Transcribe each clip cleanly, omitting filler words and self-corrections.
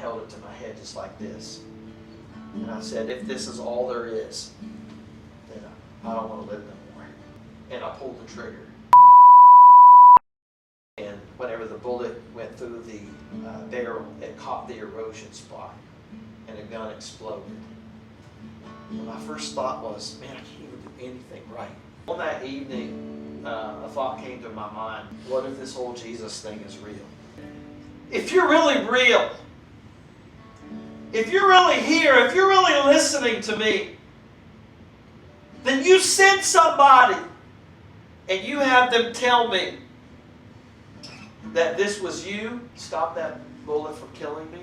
held it to my head just like this. And I said, if this is all there is, then I don't want to live no more. And I pulled the trigger. And whenever the bullet went through the barrel, it caught the erosion spot, and the gun exploded. And my first thought was, man, I can't even do anything right. On that evening, a thought came to my mind, what if this whole Jesus thing is real? If you're really real, if you're really here, if you're really listening to me, then you send somebody and you have them tell me that this was you, stop that bullet from killing me.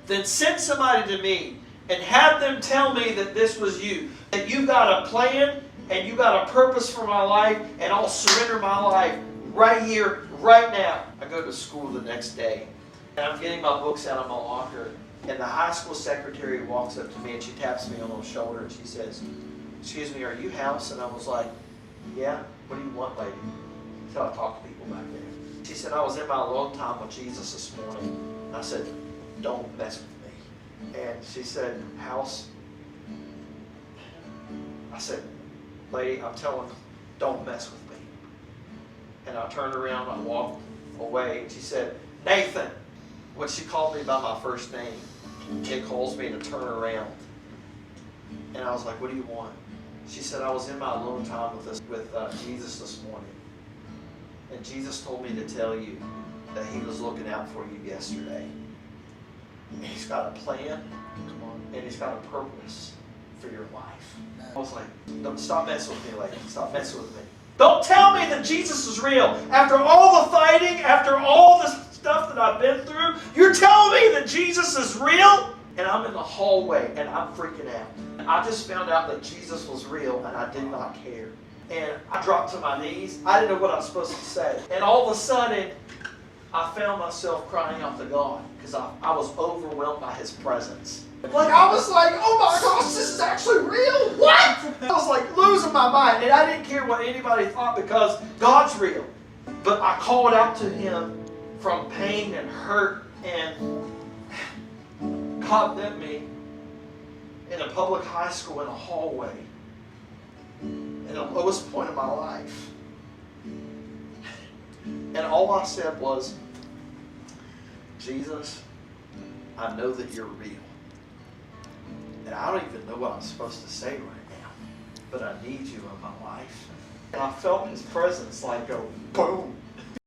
Then send somebody to me and have them tell me that this was you, that you got a plan and you got a purpose for my life, and I'll surrender my life right here, right now. I go to school the next day, and I'm getting my books out of my locker, and the high school secretary walks up to me and she taps me on the shoulder and she says, excuse me, are you House? And I was like, yeah, what do you want, lady? That's how I talk to people back there. She said, I was in my alone time with Jesus this morning. And I said, don't mess with me. And she said, House? I said, lady, I'm telling you, don't mess with me. And I turned around, I walked away, and she said, Nathan. When she called me by my first name, it calls me to turn around. And I was like, what do you want? She said, I was in my alone time with Jesus this morning. And Jesus told me to tell you that he was looking out for you yesterday. And he's got a plan, and he's got a purpose for your life. I was like, don't stop messing with me, lady. Stop messing with me. Don't tell me that Jesus is real. After all the fighting, after all the stuff that I've been through, you're telling me that Jesus is real? And I'm in the hallway, and I'm freaking out. I just found out that Jesus was real, and I did not care. And I dropped to my knees. I didn't know what I was supposed to say. And all of a sudden, I found myself crying out to God because I was overwhelmed by his presence. Like, I was like, oh my gosh, this is actually real? What? I was like losing my mind. And I didn't care what anybody thought because God's real. But I called out to him from pain and hurt, and God met me in a public high school in a hallway in the lowest point of my life. And all I said was, Jesus, I know that you're real. And I don't even know what I'm supposed to say right now, but I need you in my life. And I felt his presence like go boom.